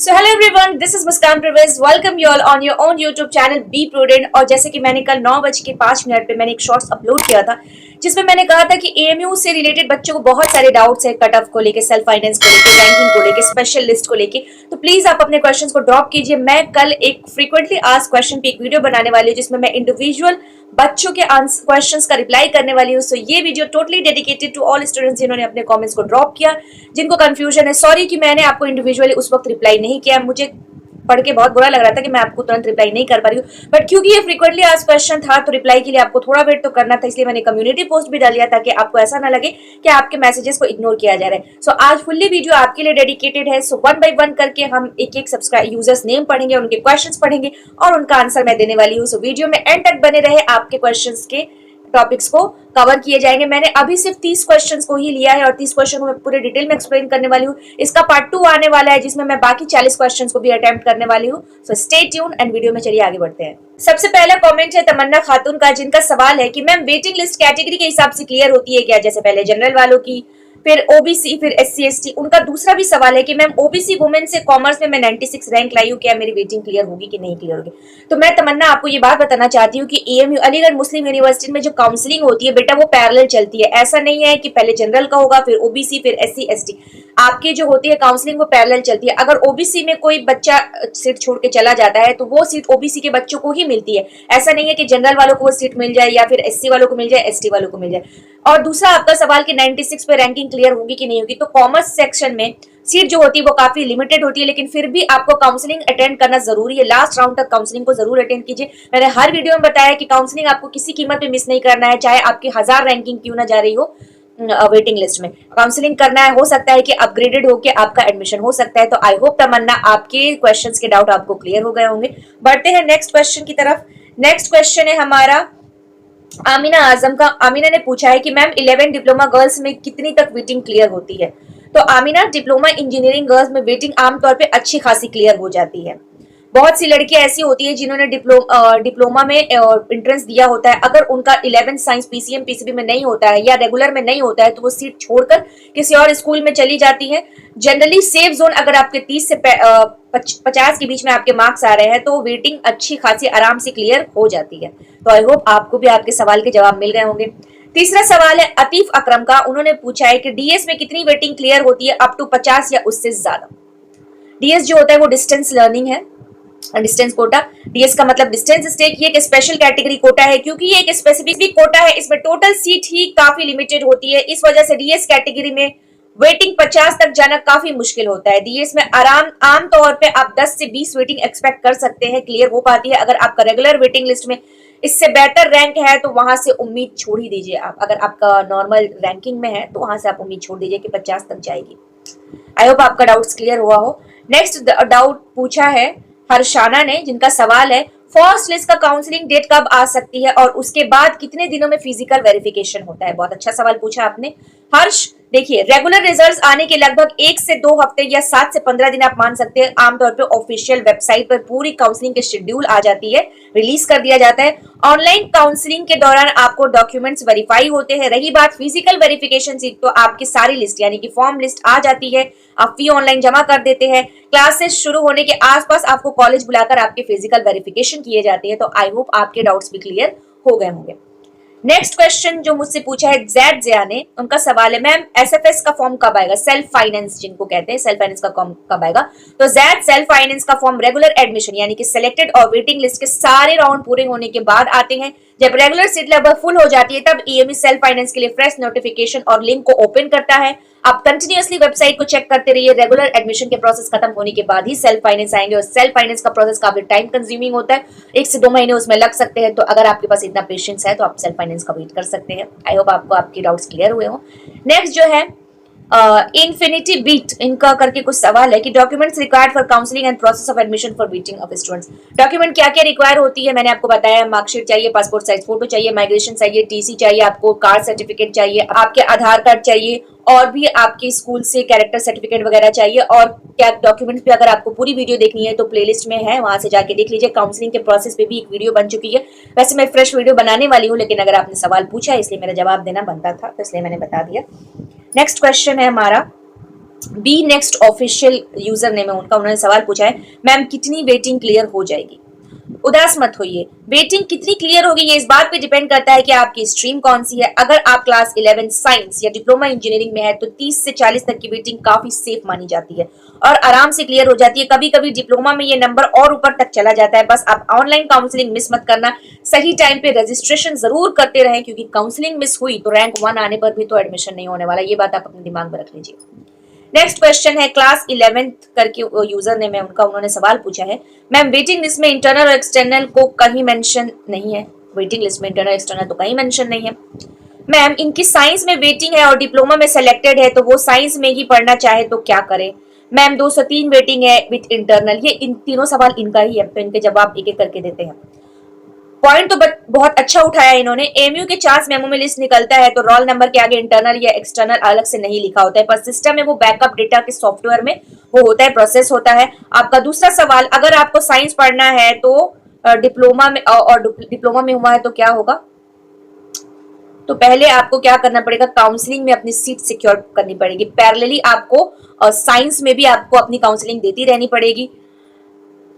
So hello everyone, this is Muskan Parvez. Welcome you all on your own YouTube channel be prudent. और जैसे कि मैंने कल 9:05 पे मैंने एक शॉर्ट्स अपलोड किया था जिसमें मैंने कहा था कि एएमयू से रिलेटेड बच्चों को बहुत सारे डाउट्स है, कट ऑफ को लेके, सेल्फ फाइनेंस को लेके, रैंकिंग को लेके, स्पेशल लिस्ट को लेके। तो प्लीज आप अपने क्वेश्चंस को ड्रॉप कीजिए। मैं कल एक फ्रीक्वेंटली आस्क्ड क्वेश्चन पे एक वीडियो बनाने वाली हूँ जिसमें मैं इंडिविजुअल बच्चों के क्वेश्चंस का रिप्लाई करने वाली हूँ। सो ये video totally dedicated to all students जिन्होंने अपने कमेंट्स को ड्रॉप किया, जिनको कंफ्यूजन है। सॉरी कि मैंने आपको इंडिविजुअली उस वक्त रिप्लाई नहीं किया, मुझे पढ़ के बहुत बुरा लग रहा था कि मैं आपको तुरंत रिप्लाई नहीं कर पा रही हूँ, बट क्योंकि ये फ्रीक्वेंटली आस्क्ड क्वेश्चन था तो रिप्लाई के लिए आपको थोड़ा वेट तो करना था, इसलिए मैंने कम्युनिटी पोस्ट भी डाल दिया ताकि आपको ऐसा ना लगे कि आपके मैसेजेस को इग्नोर किया जा रहा है। सो आज फुल्ली वीडियो आपके लिए डेडिकेटेड है। सो वन बाय वन करके हम एक एक सब्सक्राइब यूजर्स नेम पढ़ेंगे, उनके क्वेश्चंस पढ़ेंगे और उनका आंसर मैं देने वाली हूँ। सो वीडियो में एंड तक बने रहे, आपके क्वेश्चंस के टॉपिक्स को कवर किए जाएंगे। मैंने अभी सिर्फ 30 क्वेश्चंस को ही लिया है और 30 क्वेश्चन को मैं पूरे डिटेल में एक्सप्लेन करने वाली हूँ। इसका पार्ट 2 आने वाला है जिसमें मैं बाकी 40 क्वेश्चंस को भी अटेम्प्ट करने वाली हूँ। So stay tune and video में चलिए आगे बढ़ते हैं। सबसे पहला कमेंट है तमन्ना खातून का, जिनका सवाल है कि मैम वेटिंग लिस्ट कैटेगरी के हिसाब से क्लियर होती है क्या? जैसे पहले जनरल वालों की, फिर ओबीसी, फिर एससी एसटी। उनका दूसरा भी सवाल है कि मैम ओबीसी वुमेन से कॉमर्स में मैं 96 रैंक लाई हूँ, क्या मेरी वेटिंग क्लियर होगी कि नहीं क्लियर होगी? तो मैं तमन्ना आपको ये बात बताना चाहती हूँ कि एएमयू अलीगढ़ मुस्लिम यूनिवर्सिटी में जो काउंसलिंग होती है बेटा वो पैरेलल चलती है। ऐसा नहीं है कि पहले जनरल का होगा फिर ओबीसी फिर एससी एसटी। आपकी जो होती है काउंसलिंग वो पैरेलल चलती है। अगर ओबीसी में कोई बच्चा सीट छोड़ के चला जाता है तो वो सीट ओबीसी के बच्चों को ही मिलती है। ऐसा नहीं है कि जनरल वालों को वो सीट मिल जाए या फिर एससी वालों को मिल जाए, एसटी वालों को मिल जाए। और दूसरा आपका सवाल कि 96 पे रैंकिंग क्लियर होगी कि नहीं होगी, तो कॉमर्स सेक्शन में सीट जो होती है वो काफी लिमिटेड होती है, लेकिन फिर भी आपको काउंसलिंग अटेंड करना जरूरी है। लास्ट राउंड तक काउंसलिंग को जरूर अटेंड कीजिए। मैंने हर वीडियो में बताया कि काउंसलिंग आपको किसी कीमत पे मिस नहीं करना है, चाहे आपकी 1000 रैंकिंग क्यों ना जा रही हो वेटिंग लिस्ट में। काउंसलिंग करना है, हो सकता है कि अपग्रेडेड होके आपका एडमिशन हो सकता है। तो आई होप तमन्ना आपके क्वेश्चंस के डाउट आपको क्लियर हो गए होंगे। बढ़ते हैं नेक्स्ट क्वेश्चन की तरफ। नेक्स्ट क्वेश्चन है हमारा आमिना आजम का। आमिना ने पूछा है कि मैम 11 डिप्लोमा गर्ल्स में कितनी तक वेटिंग क्लियर होती है? तो आमिना, डिप्लोमा इंजीनियरिंग गर्ल्स में वेटिंग आमतौर पे अच्छी खासी क्लियर हो जाती है। बहुत सी लड़कियां ऐसी होती है जिन्होंने डिप्लोमा में एंट्रेंस दिया होता है, अगर उनका 11 साइंस पीसीएम पीसीबी में नहीं होता है या रेगुलर में नहीं होता है तो वो सीट छोड़कर किसी और स्कूल में चली जाती है। जनरली सेफ जोन अगर आपके 30 से 50 के बीच में आपके मार्क्स आ रहे हैं तो वेटिंग अच्छी खासी आराम से क्लियर हो जाती है। तो आई होप आपको भी आपके सवाल के जवाब मिल गए होंगे। तीसरा सवाल है अतीफ अकरम का। उन्होंने पूछा है कि डीएस में कितनी वेटिंग क्लियर होती है अप टू 50 या उससे ज्यादा? डीएस जो होता है वो डिस्टेंस लर्निंग है, डिस्टेंस कोटा। डीएस का मतलब डिस्टेंस स्टेक। ये एक स्पेशल कैटेगरी कोटा है क्योंकि ये एक स्पेसिफिक कोटा है, इसमें टोटल सीट ही काफी लिमिटेड होती है। इस वजह से डीएस कैटेगरी में वेटिंग 50 तक जाना काफी मुश्किल होता है। डीएस में आम तौर पे आप 10 से 20 वेटिंग एक्सपेक्ट कर सकते हैं, क्लियर हो पाती है। अगर आपका रेगुलर वेटिंग लिस्ट में इससे बेहतर रैंक है तो वहां से उम्मीद छोड़ ही दीजिए आप। अगर आपका नॉर्मल रैंकिंग में है तो वहां से आप उम्मीद छोड़ दीजिए कि 50 तक जाएगी। आई होप आपका डाउट्स क्लियर हुआ हो। नेक्स्ट डाउट पूछा है हर्षाना ने, जिनका सवाल है फर्स्ट लिस्ट का काउंसलिंग डेट कब आ सकती है और उसके बाद कितने दिनों में फिजिकल वेरिफिकेशन होता है? बहुत अच्छा सवाल पूछा आपने हर्ष। देखिए, रेगुलर रिजल्ट्स आने के लगभग 1 से 2 हफ्ते या 7 से 15 दिन आप मान सकते हैं। आमतौर पे ऑफिशियल वेबसाइट पर पूरी काउंसलिंग के शेड्यूल आ जाती है, रिलीज कर दिया जाता है। ऑनलाइन काउंसलिंग के दौरान आपको डॉक्यूमेंट्स वेरीफाई होते हैं। रही बात फिजिकल वेरिफिकेशन की, तो आपकी सारी लिस्ट यानी कि फॉर्म लिस्ट आ जाती है, आप फी ऑनलाइन जमा कर देते हैं। क्लासेस शुरू होने के आसपास आपको कॉलेज बुलाकर आपके फिजिकल वेरिफिकेशन किए जाते हैं। तो आई होप आपके डाउट्स भी क्लियर हो गए होंगे। नेक्स्ट क्वेश्चन जो मुझसे पूछा है जैद जिया ने, उनका सवाल है मैम एसएफएस का फॉर्म कब आएगा? सेल्फ फाइनेंस जिनको कहते हैं, सेल्फ फाइनेंस का फॉर्म कब आएगा? तो जैद, सेल्फ फाइनेंस का फॉर्म रेगुलर एडमिशन यानी कि सिलेक्टेड और वेटिंग लिस्ट के सारे राउंड पूरे होने के बाद आते हैं। जब रेगुलर सीट लगभग फुल हो जाती है तब एएमयू सेल्फ फाइनेंस के लिए फ्रेश नोटिफिकेशन और लिंक को ओपन करता है। आप कंटिन्यूअसली वेबसाइट को चेक करते रहिए। रेगुलर एडमिशन के प्रोसेस खत्म होने के बाद ही सेल्फ फाइनेंस आएंगे और सेल्फ फाइनेंस का प्रोसेस काफी टाइम कंज्यूमिंग होता है, 1 से 2 महीने उसमें लग सकते हैं। तो अगर आपके पास इतना पेशेंस है तो आप सेल्फ फाइनेंस का वेट कर सकते हैं। आई होप आपको आपके डाउट्स क्लियर हुए हो। नेक्स्ट जो है इन्फिनिटी बीट, इनका करके कुछ सवाल है कि documents required for counselling and process of admission for waiting of students. Document क्या क्या रिक्वायर होती है मैंने आपको बताया। मार्कशीट चाहिए, पासपोर्ट साइज फोटो चाहिए, माइग्रेशन चाहिए, टीसी चाहिए, आपको कास्ट सर्टिफिकेट चाहिए, आपके आधार कार्ड चाहिए और भी आपके स्कूल से कैरेक्टर सर्टिफिकेट वगैरह चाहिए। और क्या डॉक्यूमेंट्स पे अगर आपको पूरी वीडियो देखनी है तो प्लेलिस्ट में है, वहां से जाके देख लीजिए। काउंसलिंग के प्रोसेस पे भी एक वीडियो बन चुकी है। वैसे मैं फ्रेश वीडियो बनाने वाली हूँ, लेकिन अगर आपने सवाल पूछा है इसलिए मेरा जवाब देना बनता था, तो इसलिए मैंने बता दिया। नेक्स्ट क्वेश्चन है हमारा B next official user name है उनका, उन्होंने सवाल पूछा है मैम कितनी वेटिंग क्लियर हो जाएगी। उदास मत होइए, वेटिंग कितनी क्लियर होगी ये इस बात पे डिपेंड करता है कि आपकी स्ट्रीम कौन सी है। अगर आप क्लास 11 साइंस या डिप्लोमा इंजीनियरिंग में है तो 30 से 40 तक की वेटिंग काफी सेफ मानी जाती है और आराम से क्लियर हो जाती है। कभी कभी डिप्लोमा में ये नंबर और ऊपर तक चला जाता है। बस आप ऑनलाइन काउंसलिंग मिस मत करना, सही टाइम पे रजिस्ट्रेशन जरूर करते रहें, क्योंकि काउंसलिंग मिस हुई तो रैंक 1 आने पर भी तो एडमिशन नहीं होने वाला। ये बात आप अपने दिमाग में रख लीजिए। नेक्स्ट क्वेश्चन है क्लास 11th करके यूजर नेम है उनका, उन्होंने सवाल पूछा है मैम वेटिंग लिस्ट में इंटरनल और एक्सटर्नल को कहीं मेंशन नहीं है। वेटिंग लिस्ट में इंटरनल एक्सटर्नल तो कहीं मेंशन नहीं है। मैम इनकी साइंस में वेटिंग है और डिप्लोमा में सेलेक्टेड है तो वो साइंस में ही पढ़ना चाहे तो क्या करे। मैम 203 वेटिंग है विथ इंटरनल। ये इन तीनों सवाल इनका ही है तो इनके जवाब एक एक करके देते हैं। पॉइंट तो बहुत अच्छा उठाया इन्होंने। एमयू के चार्ज मेमो में लिस्ट निकलता है तो रोल नंबर के आगे इंटरनल या एक्सटर्नल अलग से नहीं लिखा होता है, पर सिस्टम में वो बैकअप डेटा के सॉफ्टवेयर में वो होता है, प्रोसेस होता है। आपका दूसरा सवाल, अगर आपको साइंस पढ़ना है तो डिप्लोमा में और डिप्लोमा में हुआ है तो क्या होगा। तो पहले आपको क्या करना पड़ेगा, काउंसलिंग में अपनी सीट सिक्योर करनी पड़ेगी। पैरेलली आपको साइंस में भी आपको अपनी काउंसलिंग देती रहनी पड़ेगी।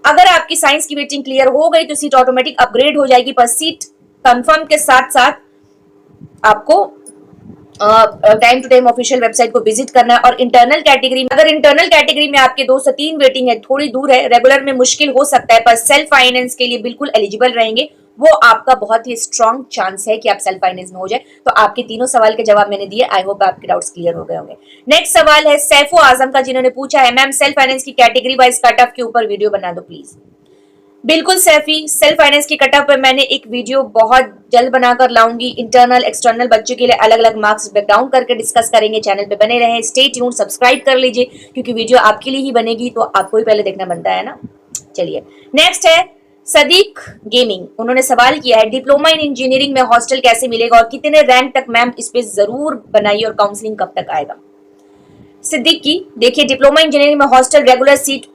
अगर आपकी साइंस की वेटिंग क्लियर हो गई तो सीट ऑटोमेटिक अपग्रेड हो जाएगी, पर सीट कंफर्म के साथ साथ आपको time to time official website को विजिट करना है। और इंटरनल कैटेगरी, अगर इंटरनल कैटेगरी में आपके 2 से 3 वेटिंग है, थोड़ी दूर है, रेगुलर में मुश्किल हो सकता है, पर सेल्फ फाइनेंस के लिए बिल्कुल एलिजिबल रहेंगे। वो आपका बहुत ही स्ट्रॉन्ग चांस है कि आप सेल्फ फाइनेंस में हो जाए। तो आपके तीनों सवाल के जवाब मैंने दिए, आई होप आपके डाउट्स क्लियर हो गए होंगे। नेक्स्ट सवाल है सैफो आजम का, जिन्होंने पूछा है मैम सेल्फ फाइनेंस की कैटेगरी वाइज कट ऑफ के ऊपर वीडियो बना दो प्लीज। बिल्कुल सैफी, सेल्फ फाइनेंस की कट ऑफ पे मैंने एक वीडियो बहुत जल्द बनाकर लाऊंगी। इंटरनल एक्सटर्नल बच्चों के लिए अलग अलग मार्क्स ब्रेकडाउन करके डिस्कस करेंगे। चैनल पे बने रहें, स्टे ट्यून, सब्सक्राइब कर लीजिए क्योंकि वीडियो आपके लिए ही बनेगी तो आपको ही पहले देखना बनता है ना। चलिए नेक्स्ट है सदीक गेमिंग, उन्होंने सवाल किया है डिप्लोमा इन इंजीनियरिंग में हॉस्टल कैसे मिलेगा और कितने रैंक तक। मैम इस पे जरूर बनाइए और काउंसलिंग कब तक आएगा। सिद्दीक की, देखिए डिप्लोमा इंजीनियरिंग में हॉस्टल रेगुलर सीट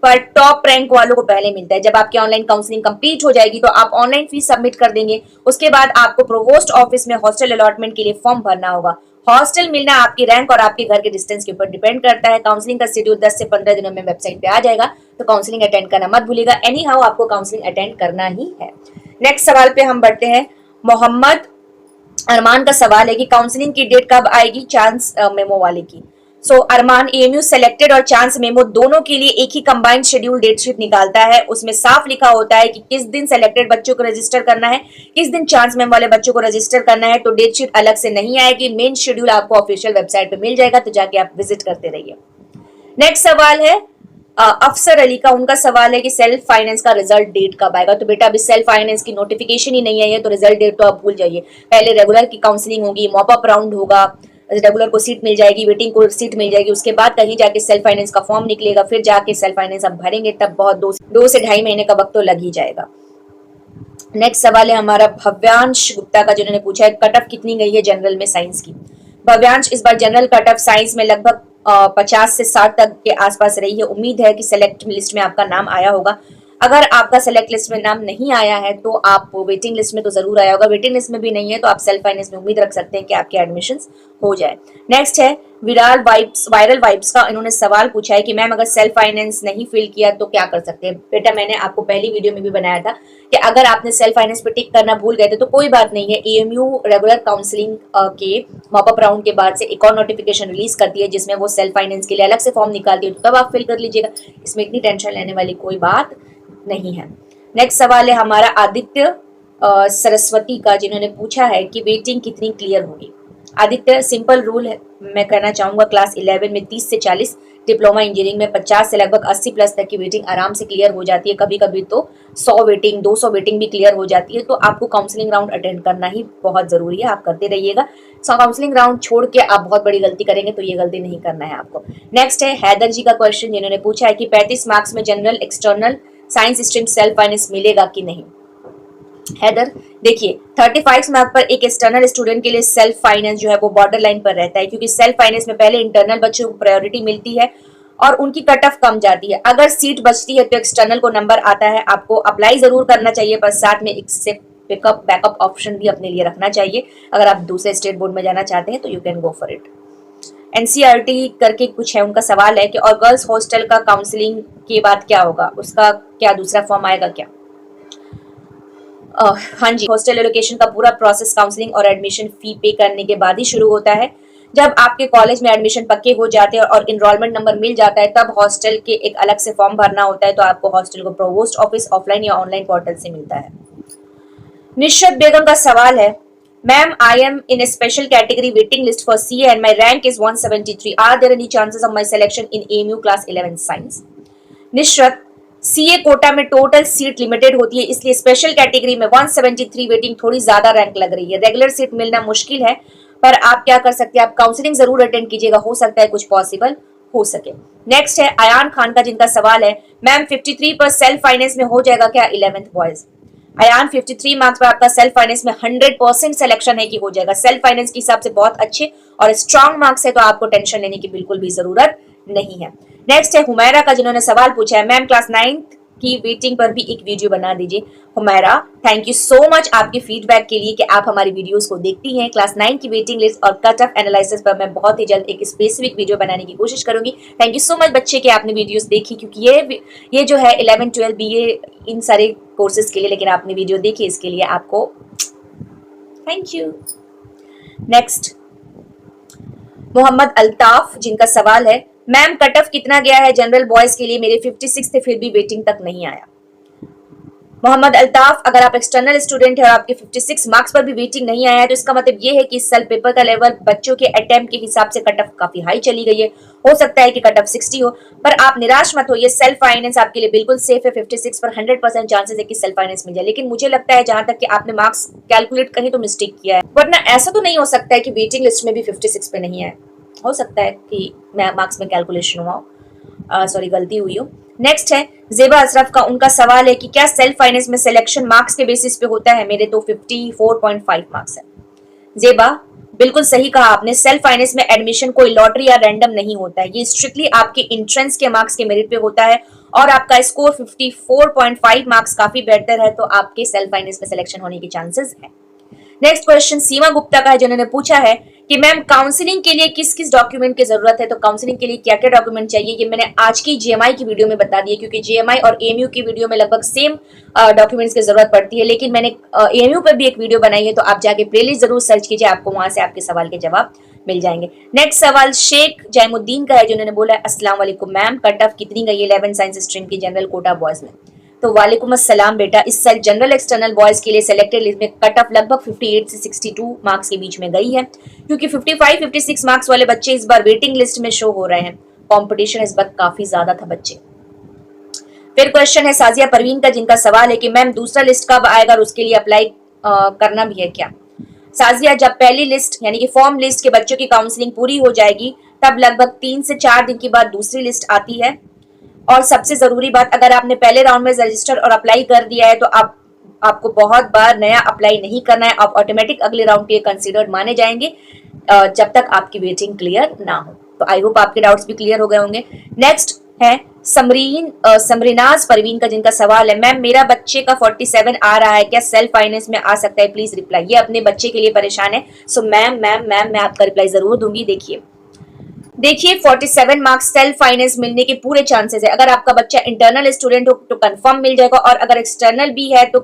पर टॉप रैंक वालों को पहले मिलता है। जब आपकी ऑनलाइन काउंसलिंग कंप्लीट हो जाएगी तो आप ऑनलाइन फीस सबमिट कर देंगे, उसके बाद आपको प्रोवोस्ट ऑफिस में हॉस्टल अलॉटमेंट के लिए फॉर्म भरना होगा। हॉस्टल मिलना आपकी रैंक और आपके घर के डिस्टेंस के ऊपर डिपेंड करता है। काउंसलिंग का शेड्यूल 10 से 15 दिनों में वेबसाइट पे आ जाएगा, तो काउंसलिंग अटेंड करना मत भूलिएगा। एनी हाउ आपको काउंसलिंग अटेंड करना ही है। नेक्स्ट सवाल पे हम बढ़ते हैं। मोहम्मद अरमान का सवाल है कि काउंसलिंग की डेट कब आएगी चांस मेमो वाले की। सो अरमान, एएमयू सेलेक्टेड और चांस मेमो दोनों के लिए एक ही कंबाइंड शेड्यूल डेट शीट निकालता है। उसमें साफ लिखा होता है कि किस दिन सेलेक्टेड बच्चों को रजिस्टर करना है, किस दिन चांस मेमो वाले बच्चों को रजिस्टर करना है। तो डेट शीट अलग से नहीं आएगी, मेन शेड्यूल आपको ऑफिशियल वेबसाइट पे मिल जाएगा, तो जाके आप विजिट करते रहिए। नेक्स्ट सवाल है अफसर अली का, उनका सवाल है कि सेल्फ फाइनेंस का रिजल्ट डेट कब आएगा। तो बेटा अभी सेल्फ फाइनेंस की नोटिफिकेशन ही नहीं आई है तो रिजल्ट डेट तो आप भूल जाइए। पहले रेगुलर की काउंसलिंग होगी, मॉप अप राउंड होगा, रेगुलर को सीट मिल जाएगी, वेटिंग को सीट मिल जाएगी, उसके बाद कहीं जाके सेल्फ फाइनेंस का फॉर्म निकलेगा, फिर जाके सेल्फ फाइनेंस आप भरेंगे, तब बहुत 2 से 2.5 महीने का वक्त तो लग ही जाएगा। नेक्स्ट सवाल है हमारा भव्यांश गुप्ता का, जिन्होंने पूछा है कट ऑफ कितनी गई है जनरल में साइंस की। भव्यांश, इस बार जनरल कट ऑफ साइंस में लगभग 50 से 60 तक के आसपास रही है। उम्मीद है कि सेलेक्ट लिस्ट में आपका नाम आया होगा। अगर आपका सेलेक्ट लिस्ट में नाम नहीं आया है तो आप वेटिंग लिस्ट में तो जरूर आया होगा। वेटिंग लिस्ट में भी नहीं है तो आप सेल्फ फाइनेंस में उम्मीद रख सकते हैं कि आपके एडमिशंस हो जाए। नेक्स्ट है वायरल वाइब्स का, इन्होंने सवाल पूछा है कि मैम अगर सेल्फ फाइनेंस नहीं फिल किया तो क्या कर सकते हैं। बेटा मैंने आपको पहली वीडियो में भी बनाया था कि अगर आपने सेल्फ फाइनेंस पे टिक करना भूल गए थे तो कोई बात नहीं है। एएमयू रेगुलर काउंसलिंग के मॉप अप राउंड के बाद से एक और नोटिफिकेशन रिलीज करती है जिसमें वो सेल्फ फाइनेंस के लिए अलग से फॉर्म निकालती है, तो तब आप फिल कर लीजिएगा। इसमें इतनी टेंशन लेने वाली कोई बात नहीं है। नेक्स्ट सवाल है हमारा आदित्य सरस्वती का, जिन्होंने पूछा है कि वेटिंग कितनी क्लियर होगी। आदित्य, सिंपल रूल है, मैं कहना चाहूंगा क्लास 11 में 30 से 40, डिप्लोमा इंजीनियरिंग में 50 से लगभग 80 प्लस तक की वेटिंग आराम से क्लियर हो जाती है। कभी कभी तो 100 वेटिंग 200 वेटिंग भी क्लियर हो जाती है। तो आपको काउंसलिंग राउंड अटेंड करना ही बहुत जरूरी है, आप करते रहिएगा। काउंसलिंग राउंड छोड़ के आप बहुत बड़ी गलती करेंगे तो ये गलती नहीं करना है आपको। नेक्स्ट है हैदर जी का क्वेश्चन, जिन्होंने पूछा है कि 35 मार्क्स में general external science stream self finance मिलेगा कि नहीं। हैदर, देखिए 35 मार्क पर एक एक्सटर्नल स्टूडेंट के लिए सेल्फ फाइनेंस जो है वो बॉर्डर लाइन पर रहता है, क्योंकि सेल्फ फाइनेंस में पहले इंटरनल बच्चों को प्रायोरिटी मिलती है और उनकी कट ऑफ कम जाती है। अगर सीट बचती है तो एक्सटर्नल को नंबर आता है, आपको अप्लाई जरूर करना चाहिए, पर साथ में एक से पिकअप बैकअप ऑप्शन भी अपने लिए रखना चाहिए। अगर आप दूसरे स्टेट बोर्ड में जाना चाहते हैं तो you can go for it. NCERT करके कुछ है, उनका सवाल है कि और गर्ल्स हॉस्टल का काउंसलिंग के बाद क्या होगा, उसका क्या दूसरा फॉर्म आएगा क्या? हाँ जी, हॉस्टल एलोकेशन का पूरा प्रोसेस काउंसलिंग और एडमिशन फी पे करने के बाद ही शुरू होता है। जब आपके कॉलेज में एडमिशन पक्के हो जाते हैं और इनरोलमेंट नंबर मिल जाता है, तब हॉस्टल के एक अलग से फॉर्म भरना होता है। तो आपको हॉस्टल को प्रोवोस्ट ऑफिस, ऑफलाइन या ऑनलाइन पोर्टल से मिलता है। निशरत बेगम का सवाल है, ma'am I am in a special category waiting list for CA and my rank is 173। Are there any chances of my selection in AMU class 11 science? Nishrat, CA quota में total seat limited होती है, इसलिए special category में 173 waiting थोड़ी ज्यादा rank लग रही है। रेगुलर सीट मिलना मुश्किल है, पर आप क्या कर सकते हैं, आप काउंसलिंग जरूर अटेंड कीजिएगा, हो सकता है कुछ पॉसिबल हो सके। नेक्स्ट है अयान खान का, जिनका सवाल है, मैम 53 पर सेल्फ फाइनेंस में हो जाएगा क्या 11th बॉयज? अयान, 53 मार्क्स पर आपका सेल्फ फाइनेंस में 100% सिलेक्शन है कि हो जाएगा। सेल्फ फाइनेंस के हिसाब से बहुत अच्छे और स्ट्रांग मार्क्स है, तो आपको टेंशन लेने की बिल्कुल भी जरूरत नहीं है। नेक्स्ट है हुमैरा का, जिन्होंने सवाल पूछा है, मैम क्लास 9th की वेटिंग पर भी एक वीडियो बना दीजिए। Humaira, thank you so much आपके फीडबैक के लिए कि आप हमारी वीडियोस को देखती हैं। क्लास 9 की वेटिंग लिस्ट और कट ऑफ एनालिसिस पर मैं बहुत ही जल्द एक स्पेसिफिक वीडियो बनाने की कोशिश करूंगी। थैंक यू सो मच बच्चे कि आपने वीडियोस देखी, क्योंकि ये जो है 11 12 बीए इन सारे कोर्सेज के लिए, लेकिन आपने वीडियो देखी, इसके लिए आपको thank you. Next Mohammed Altaf, जिनका सवाल है, मैम कट ऑफ कितना गया है जनरल बॉयज के लिए? मेरे 56 थे, फिर भी वेटिंग तक नहीं आया। मोहम्मद अल्ताफ, अगर आप एक्सटर्नल स्टूडेंट है और आपके 56 मार्क्स पर भी वेटिंग नहीं आया है, तो इसका मतलब ये है कि इस साल पेपर का लेवल बच्चों के अटेम्प्ट के हिसाब से कट ऑफ काफी हाई चली गई है। हो सकता है कि कट ऑफ 60 हो, पर आप निराश मत होइए, सेल्फ फाइनेंस आपके लिए बिल्कुल सेफ है। 56 पर 100% चांसेस है कि सेल्फ फाइनेंस मिल जाए। लेकिन मुझे लगता है जहां तक कि आपने मार्क्स कैलकुलेट कहीं तो मिस्टेक किया है, वरना ऐसा तो नहीं हो सकता है कि वेटिंग लिस्ट में भी 56 पे नहीं है। हो सकता है कि मार्क्स में कैलकुलेशन हुआ हो, सॉरी गलती हुई हो। नेक्स्ट है जेबा अशरफ का, उनका सवाल है कि क्या सेल्फ फाइनेंस में सिलेक्शन मार्क्स के बेसिस पे होता है? मेरे तो 54.5 मार्क्स है। जेबा, बिल्कुल सही कहा आपने, सेल्फ फाइनेंस में एडमिशन कोई लॉटरी या रैंडम नहीं होता है, ये स्ट्रिक्टली आपके एंट्रेंस के मार्क्स के मेरिट पे होता है। और आपका स्कोर 54.5 मार्क्स काफी बेहतर है, तो आपके सेल्फ फाइनेंस में सिलेक्शन होने के चांसेस है। नेक्स्ट क्वेश्चन सीमा गुप्ता का है, जिन्होंने पूछा है कि मैम काउंसलिंग के लिए किस किस डॉक्यूमेंट की जरूरत है? तो काउंसलिंग के लिए क्या क्या डॉक्यूमेंट चाहिए, ये मैंने आज की जीएमआई की वीडियो में बता दिया, क्योंकि जीएमआई और एएमयू की वीडियो में लगभग सेम डॉक्यूमेंट्स की जरूरत पड़ती है। लेकिन मैंने एएमयू पर भी एक वीडियो बनाई है, तो आप जाके प्लेलिस्ट जरूर सर्च कीजिए, आपको वहां से आपके सवाल के जवाब मिल जाएंगे। नेक्स्ट सवाल शेख जैमुद्दीन का है, जिन्होंने बोला है, अस्सलाम वालेकुम मैम, कट ऑफ कितनी गई 11 साइंस स्ट्रीम की जनरल कोटा बॉयज में? तो वालेकुम अस्सलाम बेटा, इस साल जनरल एक्सटर्नल बॉयज के लिए सिलेक्टेड लिस्ट में कट ऑफ लगभग 58 से 62 मार्क्स के बीच में गई है, क्योंकि 55-56 मार्क्स वाले बच्चे इस बार वेटिंग लिस्ट में शो हो रहे हैं। कंपटीशन इस बार काफी ज्यादा था बच्चे। फिर क्वेश्चन है साजिया परवीन का, जिनका सवाल है कि मैम दूसरा लिस्ट कब आएगा और उसके लिए अप्लाई करना भी है क्या? साजिया, जब पहली लिस्ट यानी कि फॉर्म लिस्ट के बच्चों की काउंसलिंग पूरी हो जाएगी, तब लगभग 3 से 4 दिन के बाद दूसरी लिस्ट आती है। और सबसे जरूरी बात, अगर आपने पहले राउंड में रजिस्टर और अप्लाई कर दिया है, तो आपको बहुत बार नया अप्लाई नहीं करना है, आप ऑटोमेटिक अगले राउंड के कंसीडर्ड माने जाएंगे जब तक आपकी वेटिंग क्लियर ना हो। तो आई होप आपके डाउट्स भी क्लियर हो गए होंगे। नेक्स्ट है समरीनाज परवीन का, जिनका सवाल है, मैम मेरा बच्चे का 47 आ रहा है, क्या सेल्फ फाइनेंस में आ सकता है? Please reply. ये अपने बच्चे के लिए परेशान है, सो मैम मैं आपका रिप्लाई जरूर दूंगी। देखिए 47 मार्क्स सेल्फ फाइनेंस मिलने के पूरे चांसेस है। अगर आपका बच्चा इंटरनल स्टूडेंट हो तो कंफर्म मिल जाएगा, और अगर एक्सटर्नल भी है तो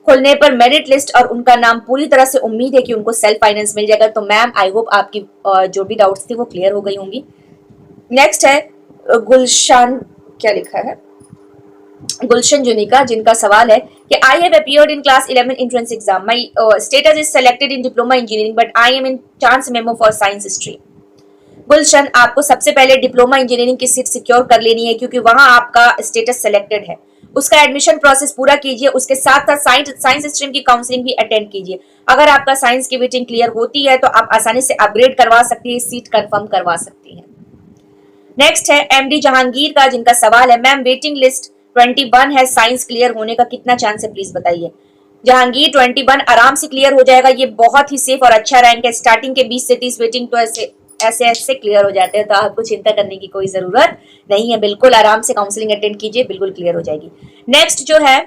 खुलने पर मेरिट लिस्ट और उनका नाम पूरी तरह से उम्मीद है कि उनको सेल्फ फाइनेंस मिल जाएगा। तो मैम आई होप आपकी जो भी डाउट्स थी वो क्लियर हो गई होंगी। नेक्स्ट है गुलशन, क्या लिखा है, गुलशन जुनिका, जिनका सवाल है कि I have appeared in class 11 entrance exam, my status is selected in diploma engineering but I am in chance memo for science stream. Gulshan, आपको सबसे पहले डिप्लोमा इंजीनियरिंग की सीट सिक्योर कर लेनी है, क्योंकि वहां आपका स्टेटस सेलेक्टेड है। उसका एडमिशन प्रोसेस पूरा कीजिए, उसके साथ साथ साइंस स्ट्रीम की काउंसलिंग भी अटेंड कीजिए। अगर आपका साइंस की वेटिंग क्लियर होती है तो आप आसानी से अपग्रेड करवा सकती है, सीट कंफर्म करवा सकती है। नेक्स्ट है एमडी जहांगीर का, जिनका सवाल है, मैम वेटिंग लिस्ट 21 है, साइंस क्लियर होने का कितना चांस है? प्लीज बताइए। जहांगीर, 21 आराम से क्लियर हो जाएगा, ये बहुत ही सेफ और अच्छा रैंक है। स्टार्टिंग के 20 से 30 वेटिंग तो ऐसे क्लियर हो जाते हैं, तो आपको चिंता करने की कोई जरूरत नहीं है। बिल्कुल आराम से काउंसलिंग अटेंड कीजिए, बिल्कुल क्लियर हो जाएगी। नेक्स्ट जो है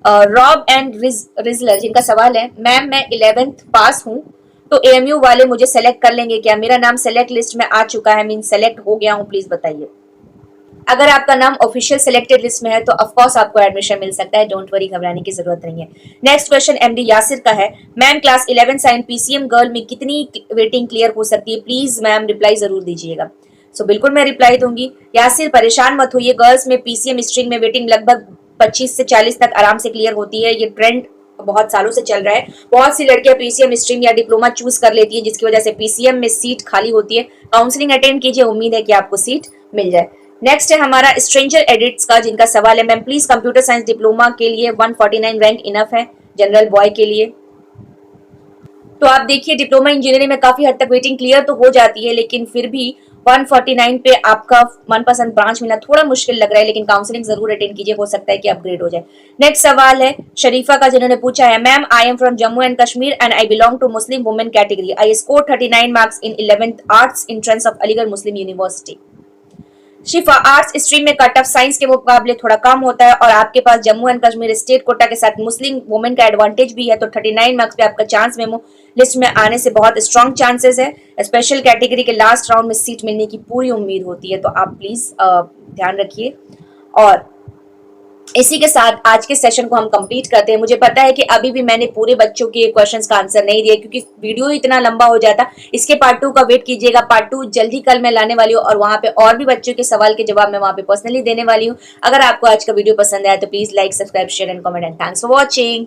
रॉब एंड रिजलर, जिनका सवाल है, मैम मैं 11th पास हूँ, तो एएमयू वाले मुझे सेलेक्ट कर लेंगे क्या? मेरा नाम सेलेक्ट लिस्ट में आ चुका है, मीन सेलेक्ट हो गया हूँ, प्लीज बताइए। अगर आपका नाम ऑफिशियल सिलेक्टेड लिस्ट में है तो ऑफकोर्स आपको एडमिशन मिल सकता है, डोंट वरी, घबराने की जरूरत नहीं है। नेक्स्ट क्वेश्चन एमडी यासिर का है, ma'am class 11 science PCM girl में कितनी वेटिंग क्लियर हो सकती है? प्लीज मैम रिप्लाई जरूर दीजिएगा। सो बिल्कुल मैं रिप्लाई दूंगी। यासिर परेशान मत होइए, गर्ल्स में पीसीएम स्ट्रिंग में वेटिंग लगभग 25 से 40 तक आराम से क्लियर होती है। ये ट्रेंड बहुत सालों से चल रहा है। बहुत सी लड़कियां पीसीएम स्ट्रीम या डिप्लोमा चूज कर लेती है, जिसकी वजह से पीसीएम में सीट खाली होती है। काउंसलिंग अटेंड कीजिए, उम्मीद है कि आपको सीट मिल जाए। नेक्स्ट है हमारा स्ट्रेंजर एडिट्स का, जिनका सवाल है, ma'am please computer science diploma के लिए 149 रैंक इनफ है जनरल बॉय के लिए? तो आप देखिए, डिप्लोमा इंजीनियरिंग में काफी हद तक वेटिंग क्लियर तो हो जाती है, लेकिन फिर भी 149 पे आपका मनपसंद ब्रांच मिलना थोड़ा मुश्किल लग रहा है, लेकिन काउंसलिंग जरूर अटेंड कीजिए, हो सकता है कि अपग्रेड हो जाए। नेक्स्ट सवाल है शरीफा का, जिन्होंने पूछा है, ma'am I am from Jammu and Kashmir and I belong to Muslim women category. I score 39 marks in 11th arts entrance of Aligarh Muslim University. Shifa, arts stream में कट ऑफ साइंस के मुकाबले थोड़ा कम होता है और आपके पास Jammu and Kashmir state quota के साथ मुस्लिम वुमेन का एडवांटेज भी है, तो 39 मार्क्स पे आपका चांस मेमो लिस्ट में आने से बहुत स्ट्रॉन्ग चांसेस है। स्पेशल कैटेगरी के लास्ट राउंड में सीट मिलने की पूरी उम्मीद होती है, तो आप प्लीज ध्यान रखिए। और इसी के साथ आज के सेशन को हम कंप्लीट करते हैं। मुझे पता है कि अभी भी मैंने पूरे बच्चों के क्वेश्चंस का आंसर नहीं दिया, क्योंकि वीडियो इतना लंबा हो जाता। इसके पार्ट 2 का वेट कीजिएगा, पार्ट 2 जल्दी कल मैं लाने वाली हूँ और वहां पे और भी बच्चों के सवाल के जवाब मैं वहां पे पर्सनली देने वाली हूँ। अगर आपको आज का वीडियो पसंद आया तो please like, subscribe, share and comment and thanks for watching.